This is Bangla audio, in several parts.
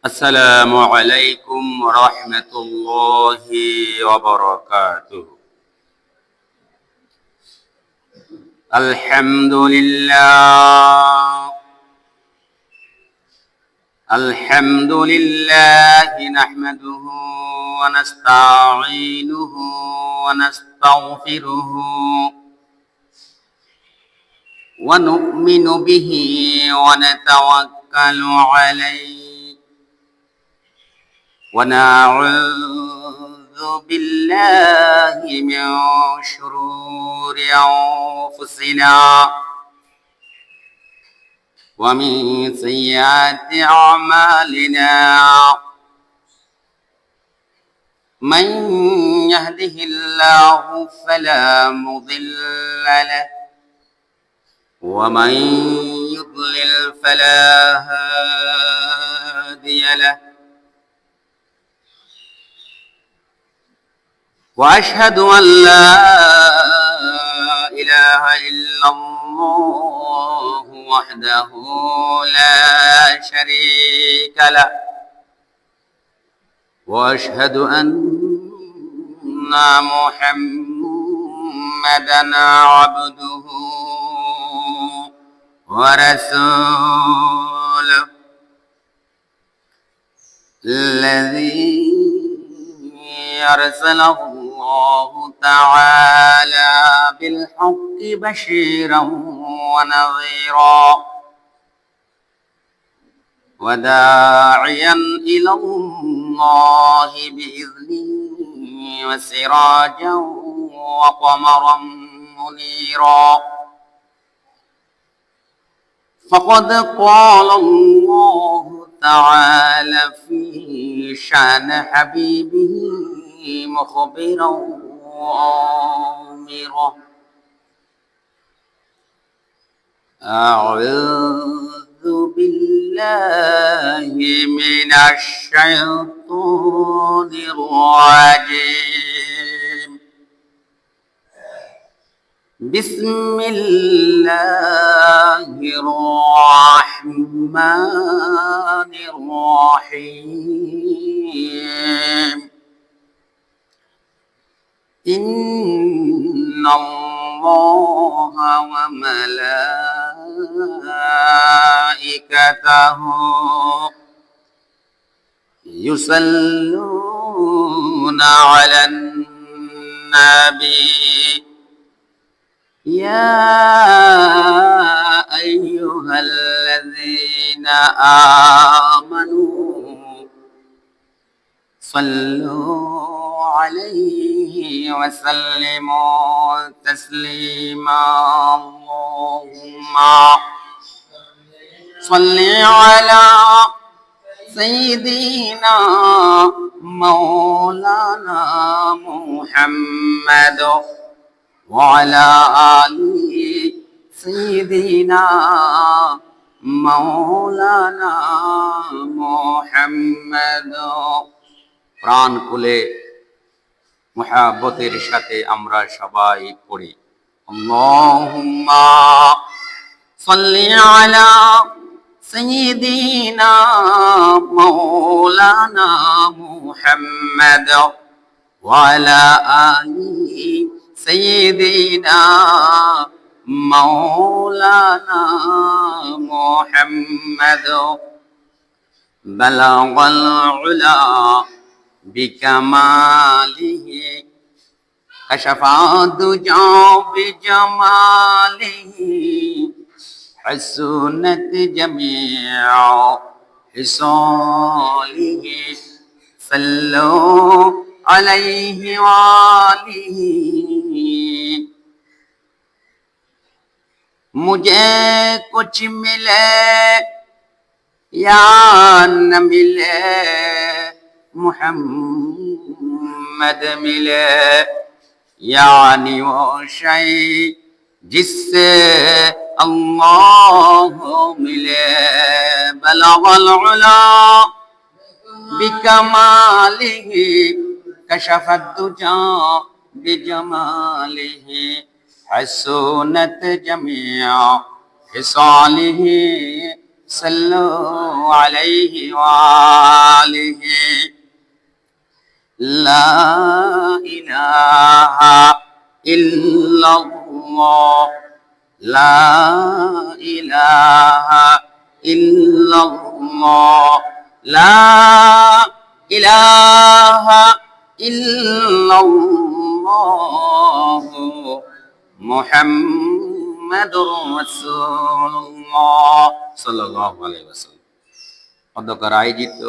আসসালামু আলাইকুম রহমতুল্লাহি ওয়া বারাকাতুহু। আলহামদুলিল্লাহ আলহামদুলিল্লাহি নাহমাদুহু ওয়া নাস্তাঈনুহু ওয়া নাস্তাগফিরুহু ওয়া নু'মিনু বিহি ওয়া নাতাওয়াক্কালু আলাইহি ونعوذ بالله من شرور أنفسنا ومن سيئات أعمالنا من يهده الله فلا مضل له ومن يضلل فلا هادي له وأشهد أن لا إله إلا الله وحده لا شريك له وأشهد أن محمدا عبده ورسوله الذي أرسله الله تعالى بالحق بشيرا ونذيرا وداعيا إلى الله بإذنه وسراجا وقمرا منيرا فقد قال الله تعالى في شأن حبيبه مخبرا وآمرا أعوذ بالله من الشيطان الرجيم بسم الله الرحمن الرحيم إن الله وملائكته يصلون على النبي يا أيها الذين آمنوا صلوا عليه وسلموا تسليما اللهم صل على سيدنا مولانا محمد وعلى آل سيدنا مولانا محمد প্রাণ খুলে মুহাব্বতের সাথে আমরা সবাই পড়ি আল্লাহুম্মা সাল্লি আলা সাইয়্যিদিনা মাওলানা মুহাম্মদ ওয়া আলা আলি সাইয়্যিদিনা মাওলানা মুহাম্মদ বালাগাল উলা بكماله كشف الدجى بجماله حسنت جميع خصاله صلوا عليه وآله मुझे कुछ मिले या न मिले मुहम्मद मिले यानी वो शय जिससे अल्लाह मिले बलगल उला बिकमालिही कशफत दुजा बिजमालिही हसूनत जमिया हिसालिही صلوا عليه وآله لا إله إلا الله لا إله إلا الله لا إله إلا الله মুহাম্মাদুর রাসূলুল্লাহ সাল্লাল্লাহু আলাইহি ওয়াসাল্লাম। অধ্যকার আয়োজিত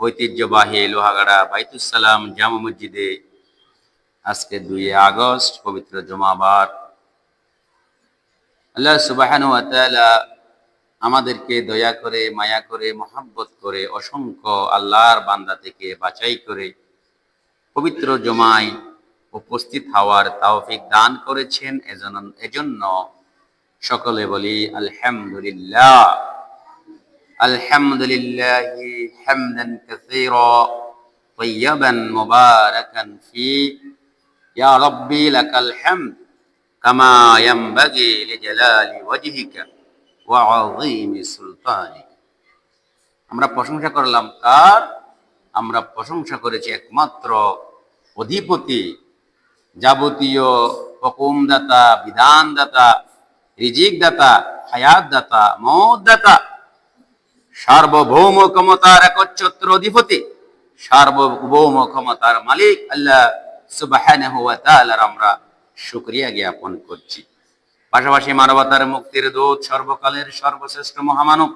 ঐতিহ্যবাহী লোহাগাড়া বাইতুস সালাম জামে মসজিদে আজকে 2 আগস্ট পবিত্র জুমাবার। আল্লাহ সুবহানাহু ওয়া তাআলা আমাদেরকে দয়া করে, মায়া করে, মহব্বত করে অসংখ্য আল্লাহর বান্দা থেকে বাছাই করে পবিত্র জুমায় উপস্থিত হওয়ার তৌফিক দান করেছেন। এজন্য সকলে বলি আলহামদুলিল্লাহ। আলহামদুলিল্লাহি হামদান কাসীরা তাইয়্যিবান মুবারাকান ফি ইয়া রাব্বি লাকাল হামদ কামা ইয়ানবাগি লিজালালি ওয়াজহিকা ওয়া আযীমি সুলতানিক। আমরা প্রশংসা করলাম কার? আমরা প্রশংসা করেছি একমাত্র অধিপতি, যাবতীয় হুকুমদাতা, বিধানদাতা, রিজিক দাতা, হায়াত দাতা, মওত দাতা, সার্বভৌম ক্ষমতার একচ্ছত্র অধিপতি, সার্বভৌম ক্ষমতার মালিক আল্লাহ সুবহানাহু ওয়া তাআলার আমরা শুকরিয়া জ্ঞাপন করছি। পাশাপাশি মানবতার মুক্তির দূত, সর্বকালের সর্বশ্রেষ্ঠ মহামানব,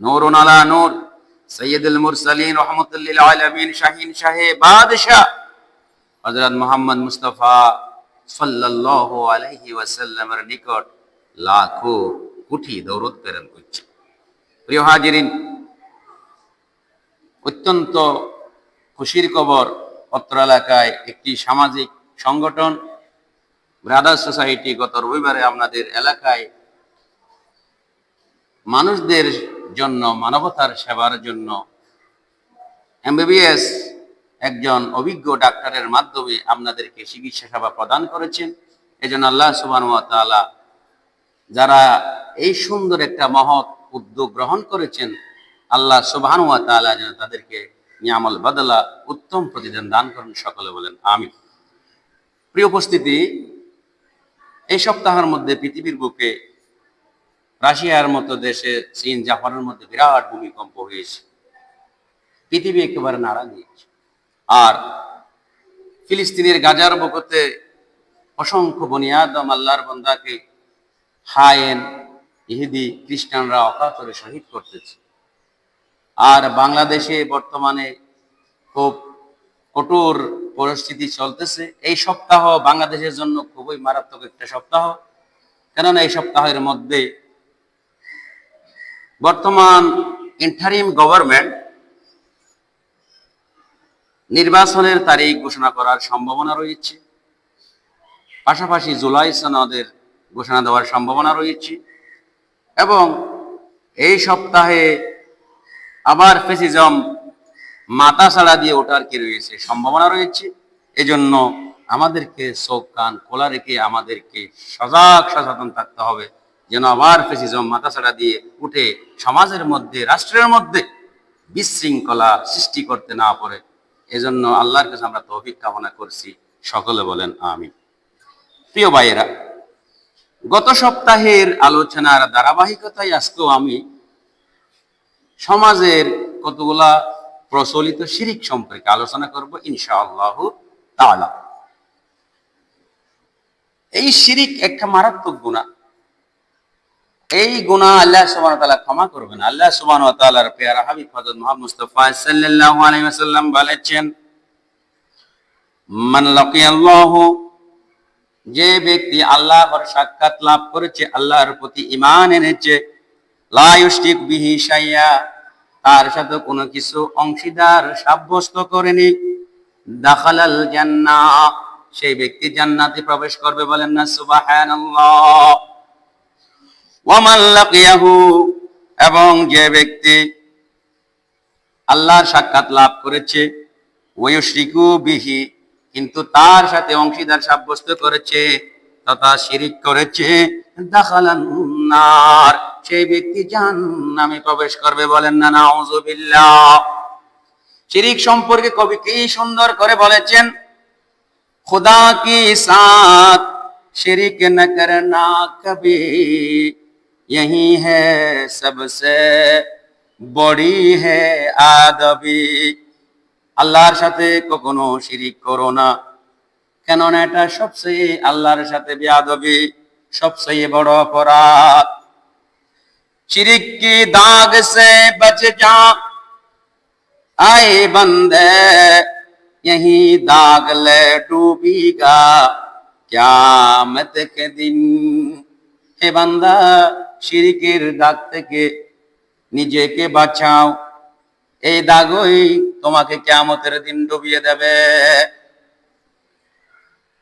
নূরুন আলা নূর, সাইয়্যিদুল মুরসালিন, রাহমাতুল লিল আলামিন, শাহিন শাহে বাদশাহ হযরত মুহাম্মদ মুস্তাফা সাল্লাল্লাহু আলাইহি ওয়াসাল্লামের নিকট লাখো কোটি দরুদ প্রেরণ করছি। প্রিয় হাজিরিন, অত্যন্ত খুশির খবর, অত্র এলাকায় একটি সামাজিক সংগঠন ব্রাদার্স সোসাইটি গত রবিবারে আপনাদের এলাকায় মানুষদের জন্য, মানবতার সেবার জন্য এমবিবিএস একজন অভিজ্ঞ ডাক্তারের মাধ্যমে আপনাদেরকে চিকিৎসা সেবা প্রদান করেছেন। এজন্য আল্লাহ সুবহানাহু ওয়া তাআলা যারা এই সুন্দর একটা মহৎ উদ্যোগ গ্রহণ করেছেন, আল্লাহ সুবহানাহু ওয়া তাআলা যেন তাদেরকে নিয়ামল বদলা, উত্তম প্রতিদান দান করেন। সকলে বলেন আমিন। প্রিয় উপস্থিতি, এই সপ্তাহের মধ্যে পৃথিবীর বুকে রাশিয়ার মতো দেশে, চীন, জাপানের মধ্যে বিরাট ভূমিকম্প হয়েছে। পৃথিবী একেবারে নাড়া দিয়েছে। আর ফিলিস্তিনের গাজার বুকতে অসংখ্য বনি আদম আল্লাহর বান্দাকে হায়েন, ইহুদি, খ্রিস্টানরা অকাতরে শহীদ করতেছে। আর বাংলাদেশে বর্তমানে খুব কঠোর পরিস্থিতি চলতেছে। এই সপ্তাহ বাংলাদেশের জন্য খুবই মারাত্মক একটা সপ্তাহ, কেননা এই সপ্তাহের মধ্যে বর্তমান ইন্টারিম গভর্নমেন্ট নির্বাচনের তারিখ ঘোষণা করার সম্ভাবনা রয়েছে। পাশাপাশি জুলাই সনদের ঘোষণা দেওয়ার সম্ভাবনা রয়েছে। এবং এই সপ্তাহে আবার ফ্যাসিজম মাথা ছাড়া দিয়ে ওঠার কি রয়েছে, সম্ভাবনা রয়েছে। এজন্য আমাদেরকে চোখ কান খোলা রেখে আমাদেরকে সচেতন থাকতে হবে, যেন আবার ফ্যাসিজম মাথা ছাড়া দিয়ে উঠে সমাজের মধ্যে, রাষ্ট্রের মধ্যে বিশৃঙ্খলা সৃষ্টি করতে না পারে। এজন্য আল্লাহর কাছে আমরা তৌফিক কামনা করছি। সকলে বলেন আমিন। প্রিয় ভাইয়েরা, গত সপ্তাহের আলোচনার ধারাবাহিকতায় আজকেও আমি সমাজের কতগুলা প্রচলিত শিরিক সম্পর্কে আলোচনা করব ইনশাআল্লাহ তাআলা। এই শিরিক একটা মারাত্মক গুনাহ। এই গুনাহ আল্লাহ সুবহানাহু ওয়া তাআলা ক্ষমা করবেন। আল্লাহ সুবহানাহু ওয়া তাআলার পেয়ারা হাবিব হযরত মুহাম্মদ মুস্তাফা সাল্লাল্লাহু আলাইহি ওয়াসাল্লাম বলেছেন, মান লাকিয়াল্লাহু, যে ব্যক্তি আল্লাহর সাক্ষাৎ লাভ করেছে, আল্লাহর প্রতি ঈমান এনেছে, লা ইউশরিক বিহি শাইয়া, তার সাথে কোনো কিছু অংশীদার সাব্যস্ত করেনি, দাখালাল জান্নাহ, সেই ব্যক্তি জান্নাতে প্রবেশ করবে। বলেন না সুবহানাল্লাহ। ওয়া মান লাকিয়াহু, এবং যে ব্যক্তি আল্লাহর সাক্ষাৎ লাভ করেছে, ওয়া ইউশরিকু বিহি, কিন্তু তার সাথে অংশীদার সাব্যস্ত করেছে তথা শিরিক করেছে, দাখালান ফিন্নার, সেই ব্যক্তি জাহান্নামে প্রবেশ করবে। বলেন না নাউযুবিল্লাহ। শিরিক সম্পর্কে কবি কি সুন্দর করে বলেছেন, खुदा की साथ शिरिक न करना कभी, यही है सबसे बड़ी है आदबी। আল্লাহর সাথে কখনো শিরিক করো না, কেননা এটা সবচেয়ে আল্লাহর সাথে বেয়াদবি, সবচেয়ে বড় অপরাধ। শিরিক কি দাগ সে বচ যা आए बंदे, यही दाग ले डूबीगा कियामत के दिन। হে বান্দা, শিরিকের দাগ থেকে নিজেকে বাঁচাও, এই দাগই তোমাকে কিয়ামতের দিন ডুবিয়ে দেবে।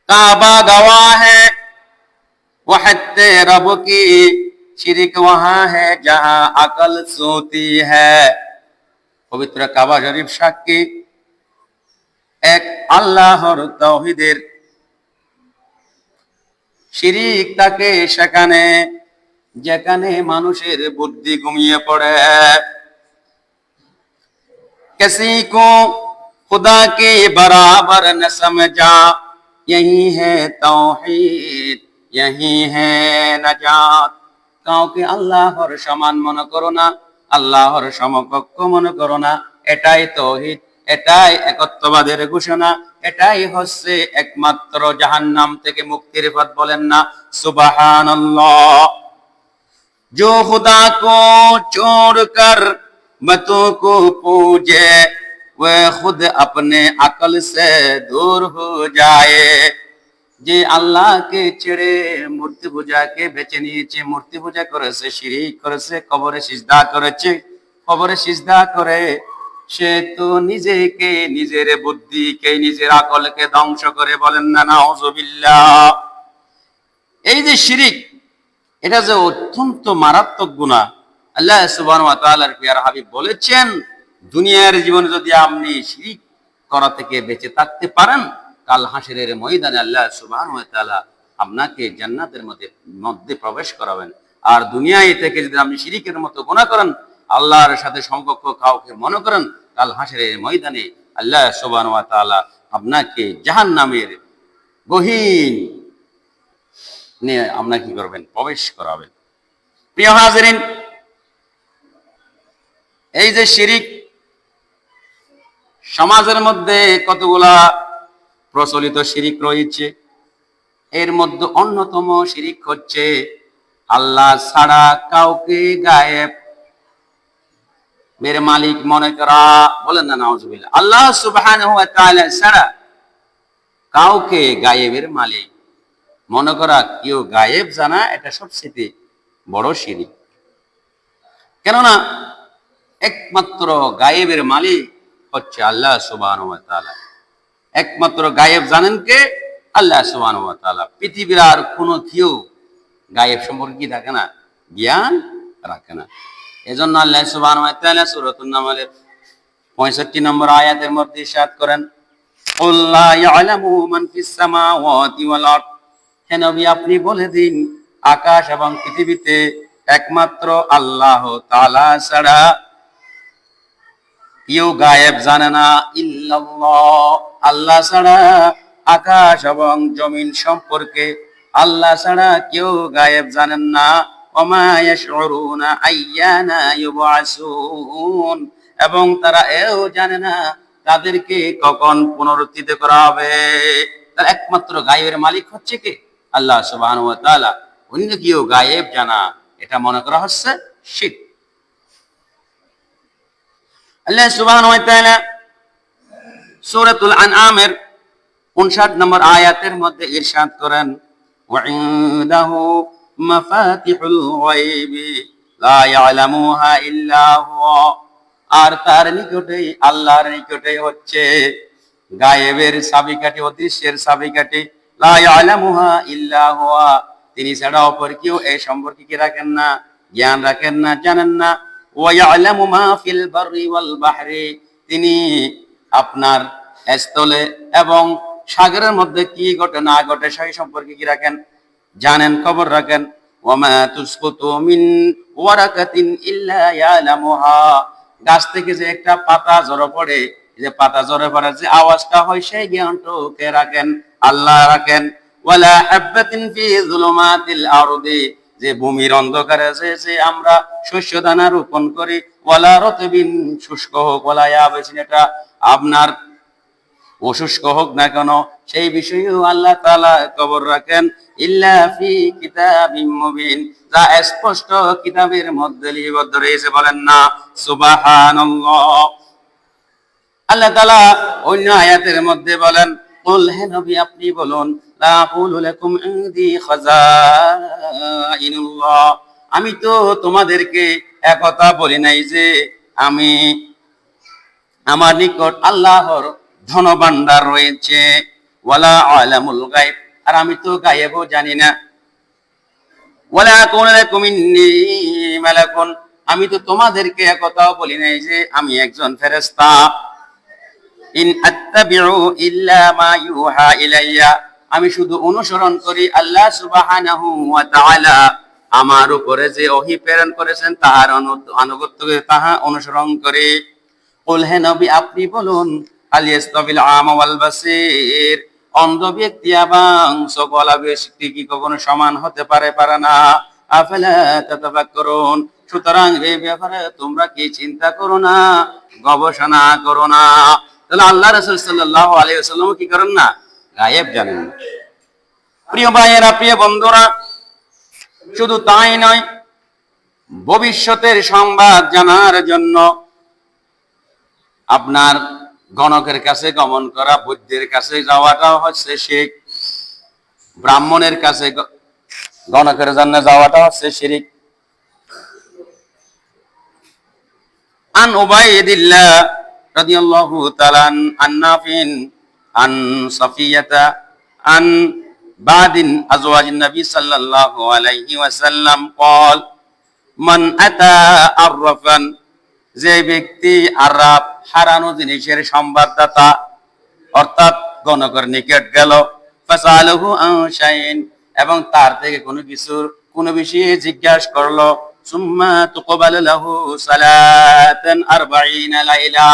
কাবা গওয়া है वहदत रब की, शिरिक वहां है जहां अकल सोती है। পবিত্র কাবা শরীফ সাক্ষী, এক আল্লাহর তাওহীদের, শিরিক তাকে সেখানে যেখানে মানুষের বুদ্ধি ঘুমিয়ে পড়ে। किसी को खुदा के बराबर न समझा, यही है तौहीद, यही है नजात। কাউকে আল্লাহর সমান মনে করো না, আল্লাহর সমকক্ষ মনে করো না, এটাই তাওহীদ, এটাই একত্ববাদের ঘোষণা, এটাই হচ্ছে একমাত্র জাহান্নাম থেকে মুক্তির পথ। বলেন না সুবহানাল্লাহ। जो खुदा को छोड़कर मतों को पूजे, वह खुद अपने अकल से दूर हो जाए। যে আল্লাহকে ছেড়ে মূর্তি পূজাকে বেছে নিয়েছে, মূর্তি পূজা করেছে, শিরিক করেছে, কবরে সিজদা করেছে, কবরে সিজদা করে সে তো নিজেকে, নিজের বুদ্ধিকে, নিজের আকলকে ধ্বংস করে। বলেন না নাউযুবিল্লাহ। এই যে শিরিক, এটা যে অত্যন্ত মারাত্মক গুনাহ। আল্লাহ সুবহানাহু ওয়া তাআলার প্রিয় হাবিব বলেছেন, দুনিয়ার জীবনে যদি আপনি শিরিক করা থেকে বেঁচে থাকতে পারেন, কাল হাসরের ময়দানে আল্লাহ সুবহানাহু ওয়া তাআলা আপনাকে জান্নাতের মধ্যে প্রবেশ করাবেন। আর দুনিয়ায় থেকে যদি আপনি শিরিকের মতো গুনাহ করেন, আল্লাহর সাথে সমকক্ষ কাউকে মনে করেন, কাল হাসরের ময়দানে আল্লাহ সুবহানাহু ওয়া তাআলা আপনাকে জাহান্নামের গহীন নিয়ে আপনাকে কি করবেন, প্রবেশ করাবেন। প্রিয় হাজিরিন, এই যে শিরিক সমাজের মধ্যে কতগুলা প্রচলিত শিরিক রয়েছে, এর মধ্যে অন্যতম শিরিক হচ্ছে আল্লাহ ছাড়া কাউকে গায়েব এর মালিক মনে করা। বলেন না নাউযুবিল্লাহ। আল্লাহ সুবহানাহু ওয়া তাআলা ছাড়া কাউকে গায়েবের মালিক মনে করা, কেউ গায়েব জানা, এটা সবচেয়ে বড় শিরিক। কেননা একমাত্র গায়েবের মালিক হচ্ছে আল্লাহ সুবহানাহু ওয়া তাআলা। একমাত্র গায়েব জানেন কে? আল্লাহ সুবহানাহু ওয়া তাআলা। পৃথিবীর আর কোনো কেউ গায়েব সম্পর্কে কি রাখে না, জ্ঞান রাখে না। এজন্য আল্লাহ সুবহানাহু ওয়া তাআলা সূরাতুন নামলের 65 নম্বর আয়াতের মধ্যে ইরশাদ করেন, কুল লা ইয়ালামু মান ফিস সামাওয়াতি ওয়াল আরদ। হে নবী, আপনি বলে দিন, আকাশ এবং পৃথিবীতে একমাত্র আল্লাহ তাআলা ছাড়া কেউ গায়েব জানে না। ইল্লাল্লাহ, আল্লাহ ছাড়া আকাশ এবং জমিন সম্পর্কে আল্লাহ ছাড়া কেউ গায়েব জানেন না। ওমা ইয়াশউরুনা আইয়ানা ইউবআসুন, এবং তারা এও জানে না তাদেরকে কখন পুনরুত্থিত করা হবে। তার একমাত্র গায়েবের মালিক হচ্ছে কে? আল্লাহ সুবহানাহু ওয়া তাআলা। অন্য কেউ গায়েব জানা, এটা মনে করা হচ্ছে শিরক। আল্লাহ সুবহানাহু ওয়া তাআলা সূরাতুল আনআমের 59 নম্বর আয়াতের মধ্যে ইরশাদ করেন, ওয়া ইনদাহু মাফাতিহুল গায়বি লা ইয়ালামুহা ইল্লা হুয়া। আর তার নিকটেই, আল্লাহর নিকটেই হচ্ছে গায়েবের চাবিকাঠি, অদৃশ্যের চাবিকাঠি। লা ইয়ালামুহা ইল্লা হুয়া, তিনি ছাড়া অপর কেউ এই সম্পর্কে কি রাখেন না, জ্ঞান রাখেন না, জানেন না। ওয়া ইয়ালামু মা ফিল বাররি ওয়াল বাহরি, তিনি আপনার স্থলে এবং সাগরের মধ্যে কি ঘটে না ঘটে সেই সম্পর্কে কি রাখেন, জানেন, খবর রাখেন। ওয়ামা তুসকুতু মিন ওয়ারাকাতিন ইল্লা ইয়ালামুহা, গাছ থেকে যে একটা পাতা ঝরে পড়ে, যে পাতা ঝরে পড়ার যে আওয়াজটা হয় সেই জ্ঞানটাও কে রাখেন? আল্লাহ রাখেন। ওয়ালা হাববাতিন ফি যুলুমাতিল আরদি, যে ভূমির অন্ধকারে যে আমরা শস্য দানা রোপণ করি, ওয়ালা রতবিন, শুষ্ক হোক, ওয়ালা ইয়াবিসিন, এটা আপনার অশুষ্ক হোক না কেন, সেই বিষয়েও আল্লাহ তাআলা খবর রাখেন। ইল্লা ফি কিতাবিম মুবিন, যা স্পষ্ট কিতাবের মধ্যে লিপিবদ্ধ রয়েছে। বলেন না সুবহানাল্লাহ। আল্লাহ তাআলা অন্য আয়াতের মধ্যে বলেন, কুল, হে নবী আপনি বলুন, লা আকুলু লাকুম ইনদি খাযাইনুল্লাহ, আমি তো তোমাদেরকে একথা বলি নাই যে আমি, আমার নিকট আল্লাহর ধনভাণ্ডার রয়েছে। ওয়ালা আলামুল গায়ব, আর আমি তো গায়েবও জানি না। ওয়ালা আকুলু লাকুম ইন্নী মালাকুন, আমি তো তোমাদেরকে একথাও বলি নাই যে আমি একজন ফেরেশতা। ইন আত্তাবিউ ইল্লা মা ইউহা ইলাইয়া, আমি শুধু অনুসরণ করি আল্লাহ সুবহানাহু ওয়া তাআলা আমার উপরে যে ওহী প্রেরণ করেছেন তাহার আনুগত্য করে, তাহা অনুসরণ করে। কুল, হে নবী আপনি বলুন, আল ইয়াস্তাবিল আমা ওয়াল বাসীর, অন্ধ ব্যক্তি এবং সকলা ব্যক্তি কি কখনো সমান হতে পারে? পারে না। আফালা তাতাফাক্কারুন, সুতরাং এই ব্যাপারে তোমরা কি চিন্তা করো না, গবেষণা করো না? তাহলে আল্লাহ রাসূল সাল্লাল্লাহু আলাইহি ওয়াসাল্লাম কি করেন না? গায়েব জানেন না। প্রিয় ভাইয়েরা, প্রিয় বন্ধুরা, শুধু তাই নয়, ভবিষ্যতের সংবাদ জানার জন্য আপনার গণকের কাছে গমন করা, বৈদ্যের কাছে যাওয়াটাও হচ্ছে শিরক, ব্রাহ্মণের কাছে গণকের জন্য যাওয়াটা হচ্ছে শিরক। আন উবাইদিল্লাহ রাদিয়াল্লাহু তাআলা আন নাফিন আন সাফিয়াতা আন বাদিন আজওয়াজিন নবী সাল্লাল্লাহু আলাইহি ওয়াসাল্লাম قال মান আতা আররাফান, যে ব্যক্তি আররাফ, হারানো জিনিসের সংবাদদাতা, অর্থাৎ গণকের নিকট গেল, ফাসালহু আন শাইইন, এবং তার থেকে কোনো বিষয়ে জিজ্ঞাসা করলো, সুম্মা তুকবাল লাহু সালাতান 40 লাইলা,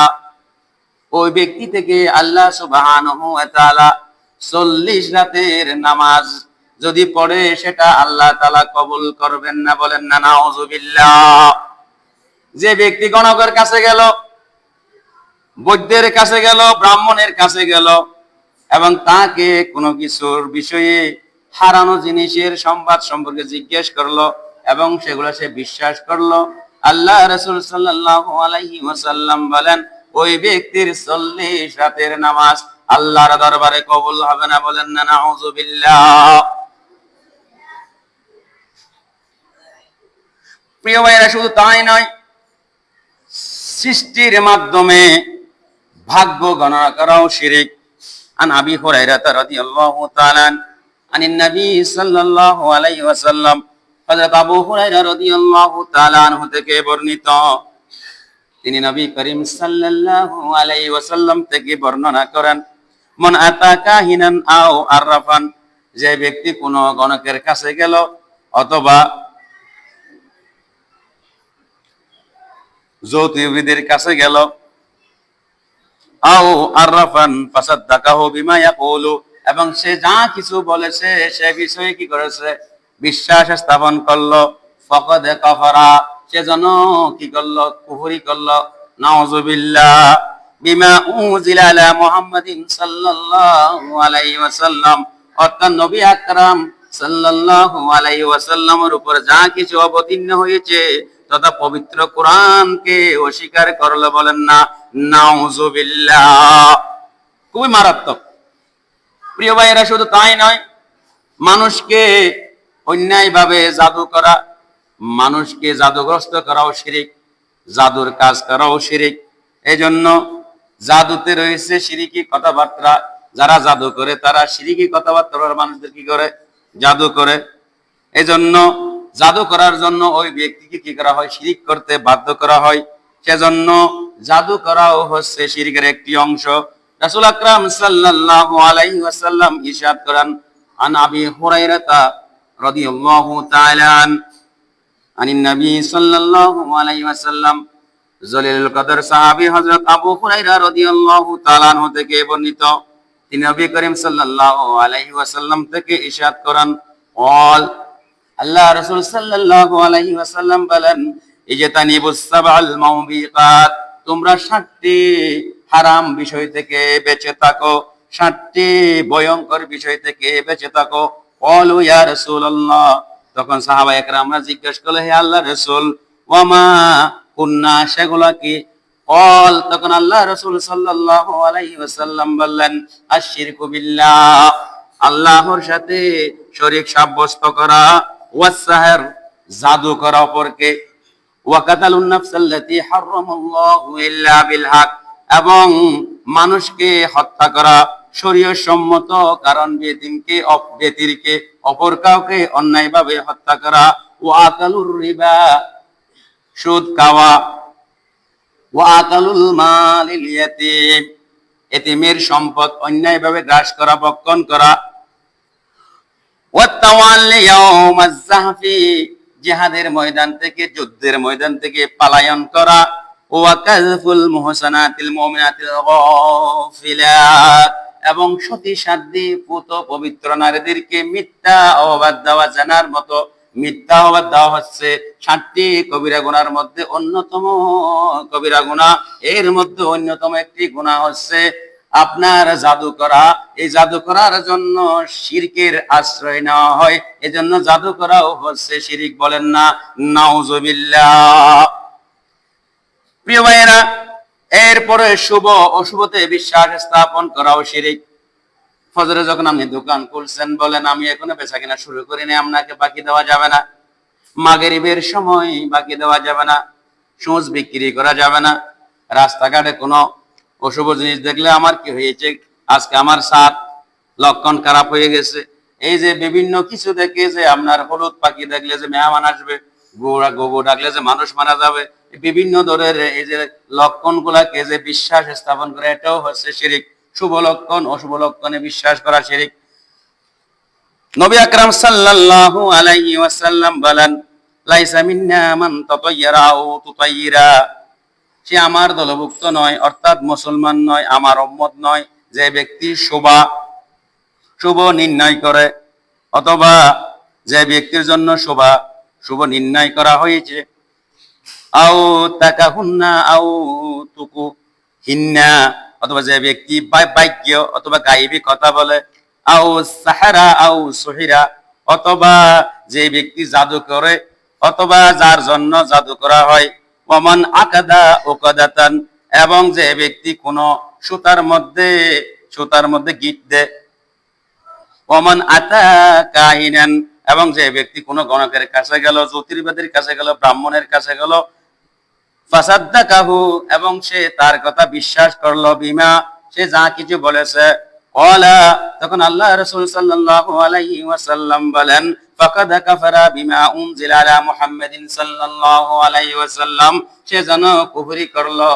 ওই ব্যক্তি থেকে আল্লাহ সুবহানাহু ওয়া তাআলা 40 রাতের নামাজ যদি পড়ে, সেটা আল্লাহ তাআলা কবুল করবেন না। বলেন না নাউযুবিল্লাহ। যে ব্যক্তি গণকের কাছে গেল, বৈদ্যের কাছে গেল, ব্রাহ্মণের কাছে গেল, এবং তাকে কোনো কিছুর বিষয়ে, হারানো জিনিসের সংবাদ সম্পর্কে জিজ্ঞেস করলো এবং সেগুলো সে বিশ্বাস করলো, আল্লাহ রাসূল সাল্লাল্লাহু আলাইহি ওয়াসাল্লাম বলেন, ওই ব্যক্তির 40 রাতের নামাজ আল্লাহর দরবারে কবুল হবে না। বলেন না নাউযুবিল্লাহ। প্রিয় ভাইরা, শুধু তাই নয়, সৃষ্টির মাধ্যমে ভাগ্য গণনা করাও শিরক। আন আবি হুরায়রা রাদিয়াল্লাহু তাআলা আনিন নবী সাল্লাল্লাহু আলাইহি ওয়াসাল্লাম, হযরত আবু হুরায়রা রাদিয়াল্লাহু তাআলা আনহু থেকে বর্ণিত, তিনি নবী করিম সাল্লাল্লাহু আলাইহি ওয়াসাল্লাম থেকে বর্ণনা করেন, মান আতা কাহিনান আও আররাফান, যে ব্যক্তি কোনো গণকের কাছে গেল অথবা জ্যোতির্বিদের কাছে গেল, আও আররাফান ফাসাদ্দাকাহু বিমা ইয়াকুলু, এবং সে যা কিছু বলেছে সে বিষয়ে কি করেছে? বিশ্বাস স্থাপন করলো, ফাকাদ কাফারা, সেজন্য কি করলো? কুফরি করলো। নাউযুবিল্লাহ। বিমা উযিলা আলা মুহাম্মাদিন সাল্লাল্লাহু আলাইহি ওয়াসাল্লাম, অর্থাৎ নবী আকরাম সাল্লাল্লাহু আলাইহি ওয়াসাল্লামের উপর যা কিছু অবতীর্ণ হয়েছে তথা পবিত্র কোরআনকে অস্বীকার করলো। বলেন না নাউযুবিল্লাহ। খুবই মারাত্মক। প্রিয় ভাইয়েরা, শুধু তাই নয়, মানুষকে অন্যায়ভাবে জাদু করা, মানুষকে জাদুগ্রস্ত করাও শিরক, জাদুর কাজ করাও শিরক। এজন্য জাদুতে রয়েছে শিরকি কথাবার্তা। যারা জাদু করে তারা শিরকি কথাবার্তা মানুষদের কি করে? জাদু করে। এজন্য জাদু করার জন্য ওই ব্যক্তিকে কি করা হয়? শিরক করতে বাধ্য করা হয়। সেজন্য জাদু করাও হচ্ছে শিরকের একটি অংশ। রাসূল আকরাম সাল্লাল্লাহু আলাইহি ওয়াসাল্লাম ইরশাদ করেন, আন আবি হুরায়রা রাদিয়াল্লাহু তাআলা আনিন নবী সাল্লাল্লাহু আলাইহি ওয়াসাল্লাম জলিলুল কদর সাহাবী হযরত আবু হুরায়রা রাদিয়াল্লাহু তাআলা আনহু থেকে বর্ণিত, তিনি নবী করিম সাল্লাল্লাহু আলাইহি ওয়াসাল্লাম থেকে ইরশাদ করেন, قال আল্লাহ রাসূল সাল্লাল্লাহু আলাইহি ওয়াসাল্লাম বলেন, ইজতানিবুস সাবাল মাউবিকাত, তোমরা 7টি হারাম বিষয় থেকে বেঁচে থাকো, 7টি ভয়ঙ্কর বিষয় থেকে বেঁচে থাকো। ক্বালু ইয়া রাসূলুল্লাহ, তখন সাহাবায়ে কেরামরা জিজ্ঞাসা করলো, হে আল্লাহর রাসূল, ওয়ামা কুন্না, সেগুলা কি? ক্বাল, তখন আল্লাহ রাসূল সাল্লাল্লাহু আলাইহি ওয়াসাল্লাম বললেন, আশশিরকু বিল্লাহ, আল্লাহর সাথে শরীক সাব্যস্ত করা, ওয়াসসাহর, জাদু করা অপরকে, ওয়াকাতালুন নাফসাল্লাতী হারামাল্লাহু ইল্লা বিল হক, এবং মানুষকে হত্যা করা শরীয়ত সম্মত কারণ ব্যতিরকে অপর কাউকে অন্যায়ভাবে হত্যা করা, ওয়া আকালুর রিবা, সুদ খাওয়া, ওয়া আকালুল মালিল ইয়াতীম, এতিমের সম্পদ অন্যায়ভাবে গ্রাস করা, ভক্ষণ করা, ওয়া তাওয়াল্লি ইয়াউমাজ যাহফি, জিহাদের ময়দান থেকে, যুদ্ধের ময়দান থেকে পলায়ন করা, ওয়া কাযফুল মুহসানাতিল মুমিনাতিল গাফিলাত, এবং সতী সাধ্বী পুত পবিত্র নারীদেরকে মিথ্যা অপবাদ দেওয়া, জানার মতো মিথ্যা অপবাদ দেওয়া হচ্ছে 7টি কবিরা গুনার মধ্যে অন্যতম কবিরা গুনাহ। এর মধ্যে অন্যতম একটি গুনাহ হচ্ছে আপনার জাদু করা। এই জাদু করার জন্য শিরকের আশ্রয় নেওয়া হয়, এজন্য জাদু করাও হচ্ছে শিরিক, বলেন না নাউজুবিল্লাহ। প্রিয় ভাইয়েরা, এরপরে শুভ অশুভতে বিশ্বাস স্থাপন করাও শিরিক। ফজরে যখন আপনি দোকান খুলছেন, বলেন আমি এখনো বেচা কিনা শুরু করিনি, আপনাকে বাকি দেওয়া যাবে না। মাগরিবের সময় বাকি দেওয়া যাবে না, সুদ বিক্রি করা যাবে না। রাস্তাঘাটে কোনো অশুভ জিনিস দেখলে, আমার কি হয়েছে আজকে, আমার 7 লক্ষণ খারাপ হয়ে গেছে, এই যে বিভিন্ন কিছু দেখে, যে আপনার হলুদ পাখি দেখলে যে মেহমান আসবে, গোবর ডাকলে যে মানুষ মারা যাবে, বিভিন্ন ধরনের এই যে লক্ষণ গুলাকে যে বিশ্বাস স্থাপন করে, এটাও হচ্ছে শিরিক। শুভ লক্ষণ অশুভ লক্ষণে বিশ্বাস করা শিরিক। নবী আকরাম সাল্লাল্লাহু আলাইহি ওয়াসাল্লাম বলেন, লাইসা মিন্না মান তাতায়্যারা আও তুতায়্যিরা, সে আমার দলভুক্ত নয়, অর্থাৎ মুসলমান নয়, আমার উম্মত নয়, যে ব্যক্তি শুভ নির্ণয় করে, অথবা যে ব্যক্তির জন্য শুভ নির্ণয় করা হয়েছে, আও তাকাহুন্না আও তুকু হিন্না, অথবা যে ব্যক্তি বাক্য অথবা গায়েবী কথা বলে, আও সাহারা আও সহিরা, অথবা যে ব্যক্তি জাদু করে, অথবা যার জন্য জাদু করা হয়, ওমান আকাদা ওকাদাতান, এবং যে ব্যক্তি কোন সুতার মধ্যে গিট দেয়, ওমান আতা কাহিনান, এবং যে ব্যক্তি কোন গণকের কাছে গেল, জ্যোতির্বিদের কাছে গেল, ব্রাহ্মণের কাছে গেল, ফাসাদ্দাকাহু, এবং সে তার কথা বিশ্বাস করলো, বিমা, সে যা কিছু বলেছে, ক্বালা, তখন আল্লাহ রাসূল সাল্লাল্লাহু আলাইহি ওয়াসাল্লাম বলেন, ফাকাদ কাফারা বিমা উনজিলা আলা মুহাম্মাদিন সাল্লাল্লাহু আলাইহি ওয়াসাল্লাম, সে যেন কুফরি করলো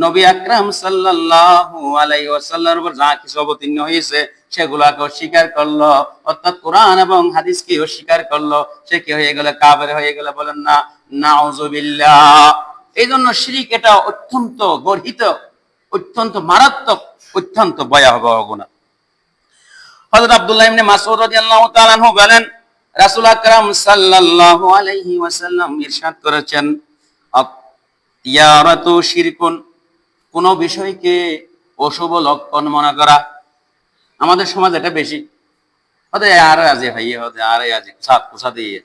নবী আকরাম সাল্লাল্লাহু আলাইহি ওয়াসাল্লামের উপর যা কিছু অবতীর্ণ হয়েছে সেগুলাকে অস্বীকার করলো, অর্থাৎ কোরআন এবং হাদিসকে অস্বীকার করলো, সে কি হয়ে গেল? কাফের হয়ে গেল, বলেন না নাউজুবিল্লাহ। এই জন্য শিরিক এটা অত্যন্ত গর্হিত, অত্যন্ত মারাত্মক, অত্যন্ত ভয়াবহ গুনাহ। হযরত আব্দুল্লাহ ইবনে মাসউদ রাদিয়াল্লাহু তাআলা আনহু বলেন, রাসূল আকরাম সাল্লাল্লাহু আলাইহি ওয়াসাল্লাম ইরশাদ করেছেন, আত-তিয়ারাতু শিরকুন, কোন বিষয়কে অশুভ লক্ষণ মনে করা। আমাদের সমাজ এটা বেশি, হতে আর আজ ভাইয়ে, হতে আর আজ কুসা দিয়ে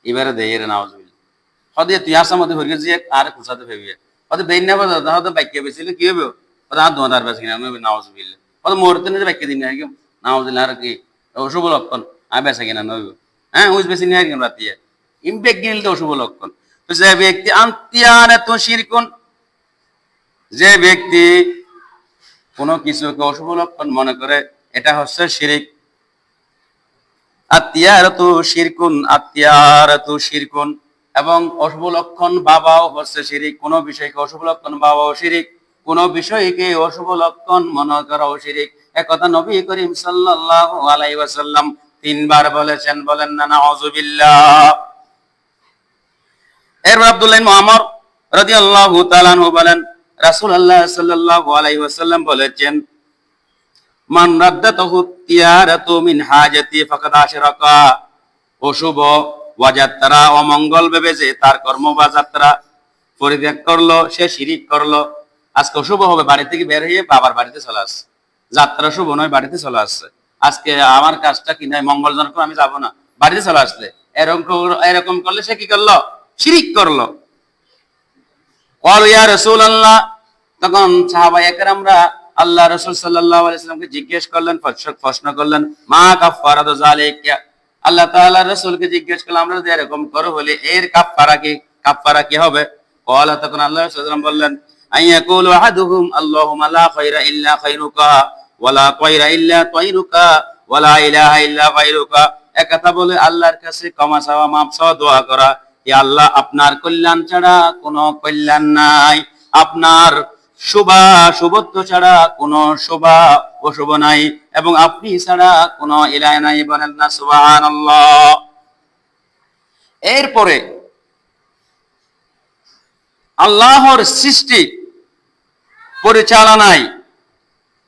এবারে দেয় রে নাউজুবিল্লাহ, হতে তুই আসার মধ্যে হয়ে গেছিস আর কুসাতে ভেবে, হতে বেইন না বাজা, হতে বাইকে বেছিলে কি হবে, হতে আর দোয়ার বেশি কিনা নাউজুবিল্লাহ, হতে মুহূর্তে নিয়ে বাইকে দিন আর কি নাউজুবিল্লাহ, আর কি অশুভ লক্ষণ আর বেচা কিনা নইব, হ্যাঁ উইস বেশি নিয়ে আর কি রাতিয়ে ইমপ্যাক্ট গিনলে তো অশুভ লক্ষণ। তো যে ব্যক্তি আনতিয়ানাতু শিরকুন, যে ব্যক্তি কোনো কিছুকে অশুভ লক্ষণ মনে করে, এটা হচ্ছে শিরিক। আতিয়ারাতু শিরকুন, আতিয়ারাতু শিরকুন, এবং অশুভ লক্ষণ বাবাও হচ্ছে শিরিক। কোনো বিষয়কে অশুভ লক্ষণ বাবাও শিরিক, কোনো বিষয়কে অশুভ লক্ষণ মনে করাও শিরিক। একথা নবী করিম সাল্লাল্লাহু আলাইহি ওয়াসাল্লাম তিনবার বলেছেন, বলেন না নাউযুবিল্লাহ। এরপর আব্দুল্লাহ ইবনে আমর রাদিয়াল্লাহু তাআলা আনহু বলেন, রাসূলুল্লাহ সাল্লাল্লাহু আলাইহি ওয়াসাল্লাম বলেছেন, মান রাদ্দাতাহু তিয়ারাতু মিন হাজাতি ফাকাদ আশরাকা। অশুভ ওয়াযাত্রা, অমঙ্গল ভেবে যে তার কর্ম বা যাত্রা পরিত্যাগ করলো, সে শিরিক করলো। আজকে অশুভ হবে, বাড়ি থেকে বের হয়ে বাবার বাড়িতে চলে আসছে, যাত্রা শুভ নয়, বাড়িতে চলে আসছে। আজকে আমার কাজটা কি নয়, মঙ্গলজনক, আমি যাব না, বাড়িতে চলে আসলে এরকম করলে সে কি করলো? শিরিক করলো। ক্বালু ইয়া রাসূলুল্লাহ, তখন সাহাবায়ে কেরামরা আল্লাহ রাসূল সাল্লাল্লাহু আলাইহি ওয়াসাল্লামকে জিজ্ঞেস করলেন, প্রশ্ন করলেন, মা কাফফারাতু যালিকা। আল্লাহ তাআলা রাসূলকে জিজ্ঞেস করলেন, আমরা যদি এরকম করো বলে এর কাফফারা কি হবে? ক্বালা, তখন আল্লাহ রাসূল সাল্লাল্লাহু আলাইহি ওয়াসাল্লাম বললেন, আইয়াকুলু আহাদুহুম আল্লাহুম্মা লা খায়রা ইল্লা খায়রুকা ওয়ালা তায়রা ইল্লা তায়রুকা ওয়ালা ইলাহা ইল্লা গায়রুকা। একথা বলে আল্লাহর কাছে ক্ষমা চাওয়া, মাফ চাওয়া, দোয়া করা, হে আল্লাহ, আপনার কল্যাণ ছাড়া কোনো কল্যাণ নাই, আপনার শুভত্ব ছাড়া কোনো অশুভ নাই, এবং আপনি ছাড়া কোনো ইলাহ নাই। বলেন না সুবহানাল্লাহ। এরপরে আল্লাহর সৃষ্টি পরিচালনায়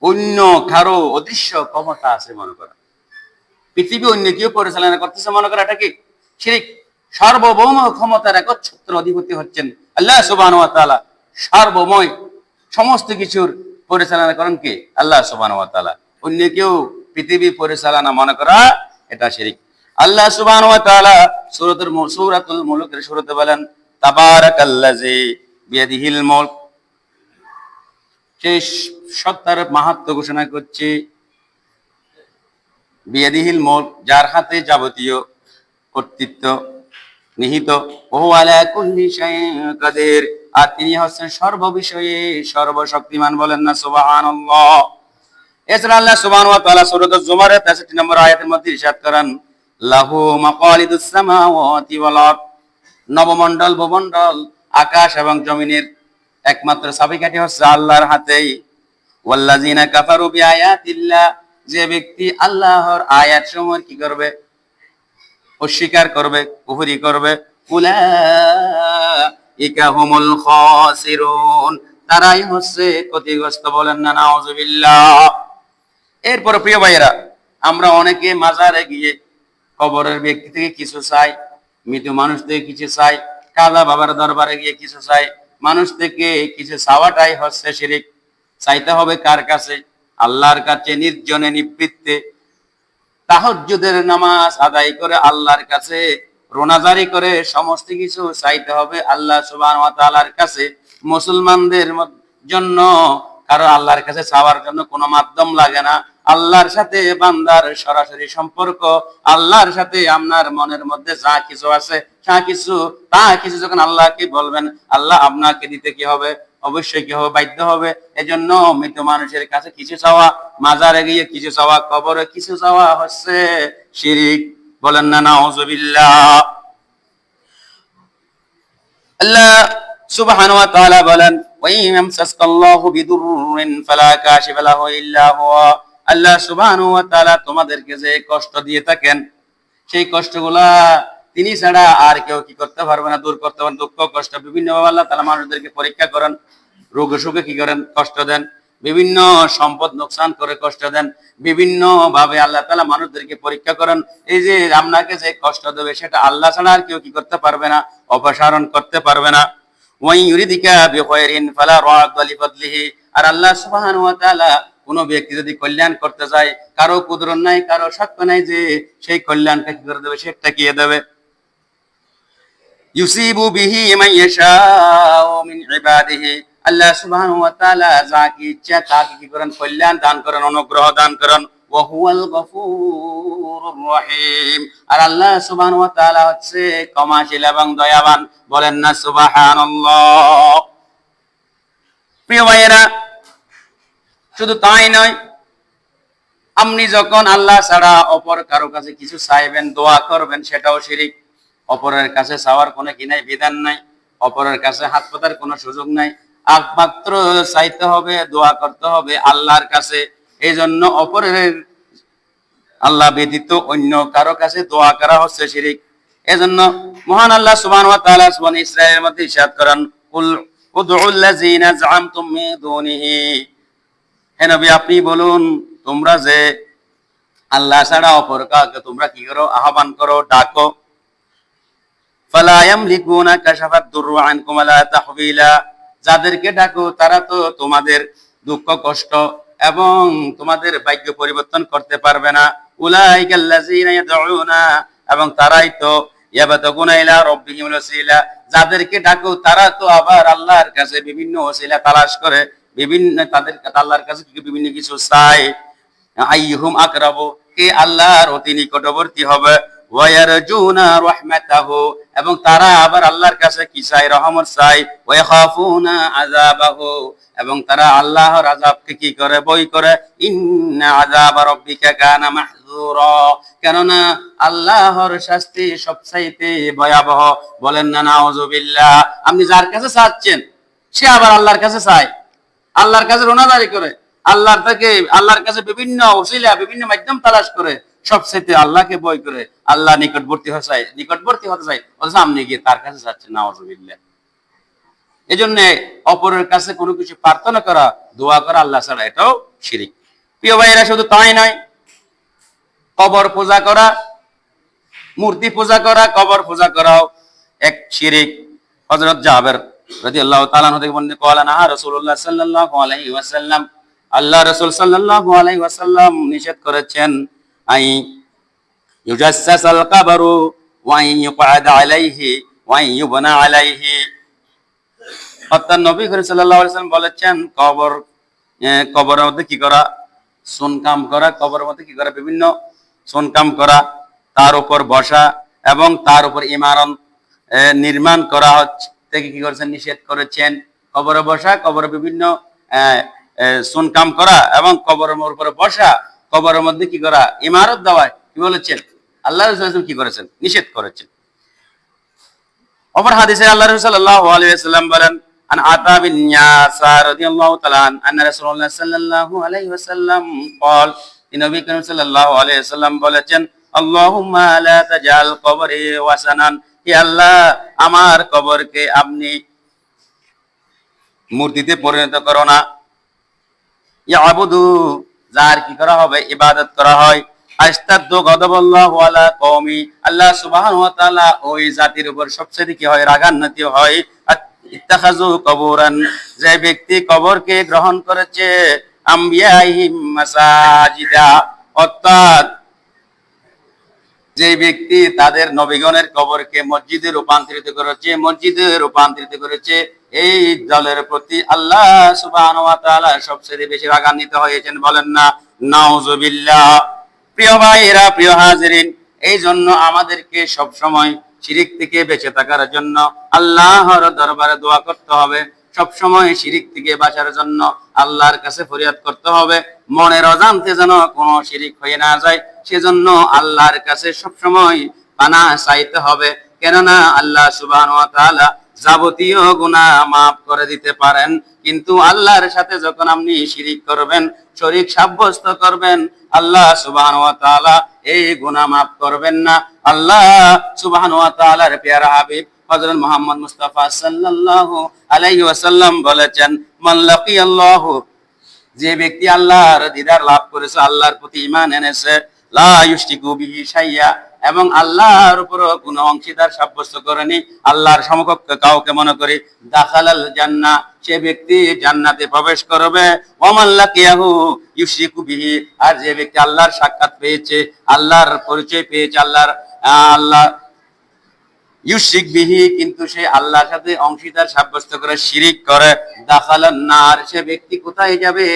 অন্য কারো অদৃশ্য ক্ষমতা আছে মনে করা, পৃথিবী অন্য কেউ পরিচালনা করতেছে মনে করা, এটা কি শিরক। সার্বভৌম ক্ষমতার একচ্ছত্র অধিপতি হচ্ছেন আল্লাহ সুবহানাহু ওয়া তাআলা। সার্বময় সমস্ত কিছুর পরিচালনা করেন কে? আল্লাহ সুবহানাহু ওয়া তাআলা। অন্য কেউ পৃথিবী পরিচালনা মনে করা, এটা শিরক। আল্লাহ সুবহানাহু ওয়া তাআলা সূরাতুল মুলুকের শুরুতে বলেন, তাবারাকাল্লাযী বিয়াদিহিল মুলক। সেই সত্তার মাহাত্ম্য ঘোষণা করছে, বিয়াদিহিল মুলক, যার হাতে যাবতীয় কর্তৃত্ব নিহিত, ওহু আলা কুল্লি শাইইন কাদির, আর তিনি হচ্ছেন সর্ববিষয়ে সর্বশক্তিমান। বলেন না সুবহানাল্লাহ। এছাড়া আল্লাহ সুবহানাহু ওয়া তাআলা সূরা আজ-জুমারের 63 নম্বর আয়াতের মধ্যে ইরশাদ করেন, লাহু মাকালিদুস সামাওয়াতি ওয়াল আরদ। নবমণ্ডল, ভূমণ্ডল, আকাশ এবং জমিনের একমাত্র চাবিকাঠি হচ্ছে আল্লাহর হাতেই। ওয়াল্লাযিনা কাফারু বিআয়াতিল্লাহ, যে ব্যক্তি আল্লাহর আয়াত সমূহ কি করবে? অস্বীকার করবে, কুফরি করবে, উলাইকা হুমুল খাসিরুন, তারাই হচ্ছে ক্ষতিগ্রস্ত। বলেন না নাউযুবিল্লাহ। এরপর প্রিয় ভাইয়েরা, আমরা অনেকে মাজারে গিয়ে কবরের ব্যক্তি থেকে কিছু চাই, মৃত মানুষ থেকে কিছু চাই, কালা বাবার দরবারে গিয়ে কিছু চাই, মানুষ থেকে কিছু চাওয়াটাই হচ্ছে শিরক। চাইতে হবে কার কাছে? আল্লাহর কাছে, নির্জনে নিবৃত্তে তাহাজ্জুদের নামাজ আদায় করে আল্লাহর কাছে রোনাজারি করে সমস্ত কিছু চাইতে হবে আল্লাহ সুবহানাহু ওয়া তাআলার কাছে। মুসলমানদের জন্য কারণ আল্লাহর কাছে চাওয়ার জন্য কোনো মাধ্যম লাগে না। আল্লাহর সাথে বান্দার সরাসরি সম্পর্ক, আল্লাহর সাথে আপনার মনের মধ্যে যা কিছু আছে তা কিছু যখন আল্লাহকে বলবেন, আল্লাহ আপনাকে দিতে কি হবে? অবশ্যই কি হবে? বাধ্য হবে। এজন্য মৃত মানুষের কাছে কিছু চাওয়া, মাজারে গিয়ে কিছু চাওয়া, কবরে কিছু চাওয়া হচ্ছে শিরক। বলেন না নাউযুবিল্লাহ। আল্লাহ সুবহানাহু ওয়া তাআলা বলেন, ওয়া ইয়ামসাসকাল্লাহু বিদুররিন ফালা কাশিফা লাহু ইল্লা হুয়া। আল্লাহ সুবহানাহু ওয়া তাআলা তোমাদেরকে যে কষ্ট দিয়ে থাকেন, সেই কষ্টগুলা তিনি ছাড়া আর কেউ কি করতে পারবে না, দূর করতে পারেন। দুঃখ কষ্ট বিভিন্ন ভাবে আল্লাহ তাআলা মানুষদেরকে পরীক্ষা করেন, রোগে সুখে কি করেন? কষ্ট দেন। বিভিন্ন সম্পদ নোকসান করে কষ্ট দেন। বিভিন্ন ভাবে আল্লাহ তাআলা মানুষদেরকে পরীক্ষা করেন। এই যে আপনাকে যে কষ্ট দেবে, সেটা আল্লাহ ছাড়া আর কেউ কি করতে পারবে না, অপসারণ করতে পারবে না। ওয়া ইউরিদিকা বিখায়রিন ফালা রাদ্দা লিফাদলিহি। আর আল্লাহ সুবহানাহু ওয়া তাআলা কোন ব্যক্তি যদি কল্যাণ করতে চায়, কারো কুদরত নাই, কারো সাক্ষ্য নাই যে সেই কল্যাণটা কি করে দেবে, সেটা কি দেবে। ইউসিবু বিহি মান ইয়াশাউ মিন ইবাদিহি। আল্লাহ সুবহানাহু ওয়া তাআলা যাকে ইচ্ছা তাকে কি করেন? কল্যাণ দান করেন, অনুগ্রহ দান করেন। ওয়া হুয়াল গফুরুর রহিম। আর আল্লাহ সুবহানাহু ওয়া তাআলা হচ্ছে ক্ষমাশীল এবং দয়াবান। বলেন না সুবহানাল্লাহ। প্রিয় ভাইয়েরা, শুধু তাই নয়, আপনি যখন আল্লাহ ছাড়া অপর কারো কাছে কিছু চাইবেন, দোয়া করবেন, সেটাও শিরক। অপরের কাছে চাওয়ার কোনো কি নাই, বিধান নাই। অপরের কাছে হাত পাতার কোনো সুযোগ নাই। একমাত্র চাইতে হবে, দোয়া করতে হবে আল্লাহর কাছে। এই জন্য অপরের আল্লাহ ব্যতীত অন্য কারো কাছে দোয়া করা হচ্ছে শিরিক। এজন্য মহান আল্লাহ সুবহানাহু ওয়া তাআলা সূরা ইসরাঈলের মধ্যে ইরশাদ করেন, কুল উদউল লাযিনা যাআমতুম মিন দুনিহি, হে নবী আপনি বলুন, তোমরা যে আল্লাহ ছাড়া অপর কাউকে তোমরা কি করো, আহ্বান করো, ডাকো, ফালা ইয়ামলিকুনা কাশাফাদ দুররু আনকুম ওয়ালা তাহবিলা, যাদেরকে ডাকো তারা তো তোমাদের দুঃখ কষ্ট এবং তোমাদের ভাগ্য পরিবর্তন করতে পারবে না। উলাইকাল্লাযিনা ইয়াদউনা, এবং তারাই তো ইয়াবতাগুনা ইলা রাব্বিহিমুল ওয়াসিলা, যাদেরকে ডাকো তারা তো আবার আল্লাহর কাছে বিভিন্ন ওসিলা তালাশ করে, বিভিন্ন তাদের আল্লাহর কাছে বিভিন্ন কিছু চায়। আইয়ুহুম আকরাবু, কে আল্লাহর অতি নিকটবর্তী হবে, ওয়ায়ারজুনা রাহমাতাহু, এবং তারা আবার আল্লাহর কাছে কি চায়, রহমত চায়, ওয়াখাফুনা আযাবাহু, এবং তারা আল্লাহর আযাবকে কি করে, ভয় করে। ইন্না আযাবা রাব্বিকা কানা মাহযুরা, কেননা আল্লাহর শাস্তি সবচাইতে ভয়াবহ। বলেন না নাউযুবিল্লাহ। আপনি যার কাছে চাচ্ছেন সে আবার আল্লাহর কাছে চায়, আল্লাহর কাছে রোনাদারি করে, আল্লাহর কাছে বিভিন্ন ওসিলা বিভিন্ন মাধ্যম তালাশ করে, সবচেয়ে আল্লাহকে ভয় করে, আল্লাহ নিকটবর্তী হতে চায়, অথচ আপনি গিয়ে তার কাছে যাচ্ছেন, নাউযুবিল্লাহ। এই জন্য অপরের কাছে কোনো কিছু প্রার্থনা করা, দোয়া করা আল্লাহ ছাড়া, এটাও শিরিক। প্রিয় ভাইয়েরা, শুধু তাই নয়, কবর পূজা করা, মূর্তি পূজা করা, কবর পূজা করাও এক শিরিক। হযরত জাবের রাদিয়াল্লাহু তাআলা আনহু থেকে বর্ণিত, ক্বালা নাহা রাসূলুল্লাহ সাল্লাল্লাহু আলাইহি ওয়াসাল্লাম, আল্লাহ রাসূল সাল্লাল্লাহু আলাইহি ওয়াসাল্লাম নিষেধ করেছেন, আই ইউজাসসাসাল কবরু ওয়া ইউকআদ আলাইহি ওয়া ইউবনা আলাইহি। অর্থাৎ নবী করিম সাল্লাল্লাহু আলাইহি ওয়াসাল্লাম বলেছেন, কবরের মধ্যে কি করা, সুনকাম করা, কবরের মধ্যে কি করা, বিভিন্ন সুনকাম করা, তার উপর বসা এবং তার উপর ইমারত নির্মাণ করা থেকে কি করেছেন, নিষেধ করেছেন। কবরে বসা, কবরে বিভিন্ন সুনকাম করা এবং কবরের উপরে বসা, কবরের মধ্যে কি করা, ইমারত দেওয়া, কি বলেছেন, আল্লাহ রাসূল সাল্লাল্লাহু আলাইহি ওয়াসাল্লাম কি করেছেন, নিষেধ করেছেন। অপর হাদিসে আল্লাহ রাসূল সাল্লাল্লাহু আলাইহি ওয়াসাল্লাম বলেন, আন আতা বিন ইয়াসার রাদিয়াল্লাহু তাআলা আন্না রাসূলুল্লাহ সাল্লাল্লাহু আলাইহি ওয়াসাল্লাম قال, নবী করিম সাল্লাল্লাহু আলাইহি ওয়াসাল্লাম বলেছেন, আল্লাহুম্মা লা তাজআল কবরি ওয়াসানান, হে আল্লাহ আমার কবরকে আপনি মূর্তিতে পরিণত করো না। ইয়াবুদু, যার কি করা হবে, ইবাদত করা হয়। আস্তাদু গাদাবাল্লাহু আলা কওমি, আল্লাহ সুবহানাহু ওয়া তাআলা ওই জাতির উপর সবচেয়ে কি হয়, রাগান্বিত হয়। ইত্তাখাযু কবরান, যে ব্যক্তি কবরকে গ্রহণ করেছে, আমবিয়াহিম মাসাজিদা, অর্থাৎ যে ব্যক্তি তাদের নবীগণের কবরকে মসজিদে রূপান্তরিত করেছে, এই দলের প্রতি আল্লাহ সুবহানাহু ওয়া তাআলা সবচেয়ে বেশি রাগান্বিত হয়েছেন। বলেন না নাউযুবিল্লাহ। প্রিয় ভাইরা, প্রিয় হাজিরিন, এই জন্য আমাদেরকে সব সময় শিরিক থেকে বেঁচে থাকার জন্য আল্লাহর দরবারে দোয়া করতে হবে। সব সময় শিরিক থেকে বাঁচার জন্য আল্লাহর কাছে ফরিয়াদ করতে হবে, মনের অজান্তে যেন কোনো শিরিক হয়ে না যায়, সেজন্য আল্লাহর কাছে সব সময় পানাহ চাইতে হবে। কেননা আল্লাহ সুবহানাহু ওয়া তাআলা যাবতীয় গুনাহ মাফ করে দিতে পারেন, কিন্তু আল্লাহর সাথে যখন আপনি শিরিক করবেন, শরীক সাব্যস্ত করবেন, আল্লাহ সুবহানাহু ওয়া তাআলা এই গুনাহ মাফ করবেন না। আল্লাহ সুবহানাহু ওয়া তাআলার প্যারা হাবিব হযরত মুহাম্মদ মুস্তাফা সাল্লাল্লাহু আলাইহি ওয়াসাল্লাম বলেছেন, মান লাকিয়াল্লাহু, যে ব্যক্তি আল্লাহর দিদার লাভ করেছে, আল্লাহর প্রতি ঈমান এনেছে, লা ইউশরিকু বিহি শাইয়া, এবং আল্লাহর উপর কোনো অংশীদার সাব্যস্ত করেনি, আল্লাহর সমকক্ষ কাউকে মনে করি, দাখালাল জান্নাহ, সে ব্যক্তি জান্নাতে প্রবেশ করবে। ওয়ামান লাকিয়াহু ইউশরিকু বিহি, আর যে ব্যক্তি আল্লাহর সাক্ষাৎ পেয়েছে, আল্লাহর পরিচয় পেয়েছে, আল্লাহ ইউশরিক বিহি, কিন্তু সে আল্লাহর সাথে অংশীদার সাব্যস্ত করে শিরিক করে, দাখালান নার, সে ব্যক্তি কোথায় যাবে,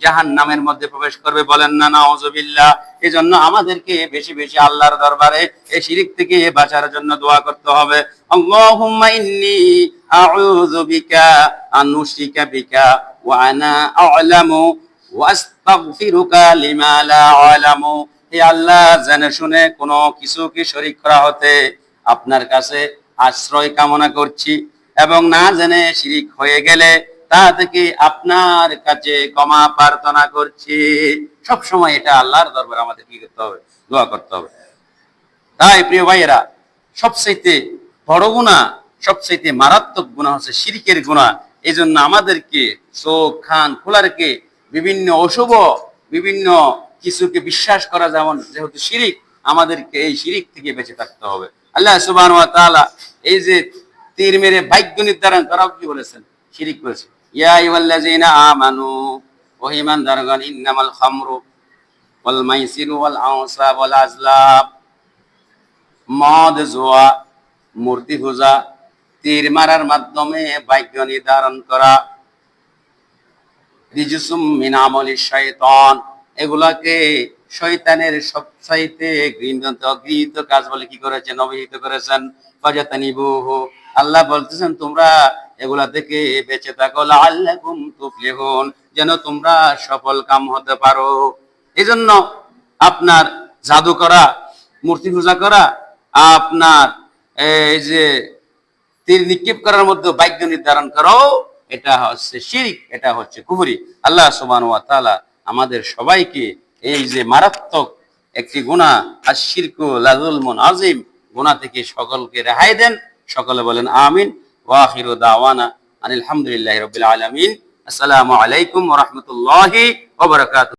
জাহান্নামের মধ্যে প্রবেশ করবে। বলেন না নাউযুবিল্লাহ। এজন্য আমাদেরকে বেশি বেশি আল্লাহর দরবারে এই শিরিক থেকে বাঁচার জন্য দোয়া করতে হবে। আল্লাহুম্মা ইন্নী আউযু বিকা আন উশরিকা বিকা ওয়া আনা আ'লামু ওয়া আস্তাগফিরুকা লিমা লা আ'লামু, হে আল্লাহ, জেনে শুনে কোনো কিছুকে শরীক করা হতে আপনার কাছে আশ্রয় কামনা করছি, এবং না জেনে শিরিক হয়ে গেলে তা থেকে আপনার কাছে ক্ষমা প্রার্থনা করছি। সব সময় এটা আল্লাহর দরবারে আমাদের কি করতে হবে? দোয়া করতে হবে। তাই প্রিয় ভাইয়েরা, সবচাইতে বড় গুনাহ, সবচাইতে মারাত্মক গুনাহ হচ্ছে শিরকের গুনাহ। এই জন্য আমাদেরকে চোখ কান খোলা রেখে বিভিন্ন অশুভ বিভিন্ন কিছুকে বিশ্বাস করা, যেমন যেহেতু শিরিক, আমাদেরকে এই শিরিক থেকে বেঁচে থাকতে হবে। আল্লাহ সুবহানাহু ওয়া তাআলা এই যে তীর মেরে ভাগ্য নির্ধারণ করাও কি বলেছেন? শিরিক করেছে। ইয়া আইয়ুহাল্লাযীনা আমানু, ও ঈমানদারগণ, ইন্নামাল খামরু ওয়াল মাইসিরু ওয়াল আনসাব ওয়াল আজলাম, মদ, জুয়া, মূর্তি পূজা, তীর মারার মাধ্যমে ভাগ্য নির্ধারণ করা, রিজসুম মিন আমালিশ শাইতান, এগুলাকে শয়তানের সবচাইতে গৃহীত কাজ বলে কি করেছেন? অভিহিত করেছেন। ফাজাতানিবুহু, আল্লাহ বলতেছেন তোমরা এগুলা থেকে বেঁচে থাকো, লাআল্লাকুম তুফলিহুন, যেন তোমরা সফল কাম হতে পারো। এজন্য আপনার জাদু করা, মূর্তি পূজা করা, আপনার এই যে তীর নিক্ষেপ করার মধ্যে ভাগ্য নির্ধারণ করো, এটা হচ্ছে শিরক, এটা হচ্ছে কুফরি। আল্লাহ সুবহানাহু ওয়া তাআলা আমাদের সবাইকে এই যে মারাত্মক একটি গুনাহ আশ-শিরকু লাযুলমুন আযীম গুনাহ থেকে সকলকে রেহাই দেন। সকলে বলেন আমিন। ওয়া আখিরু দাওয়ানা আনিল হামদুলিল্লাহি রাব্বিল আলামিন। আসসালামু আলাইকুম ওয়া রাহমাতুল্লাহি ওয়া বারাকাতুহু।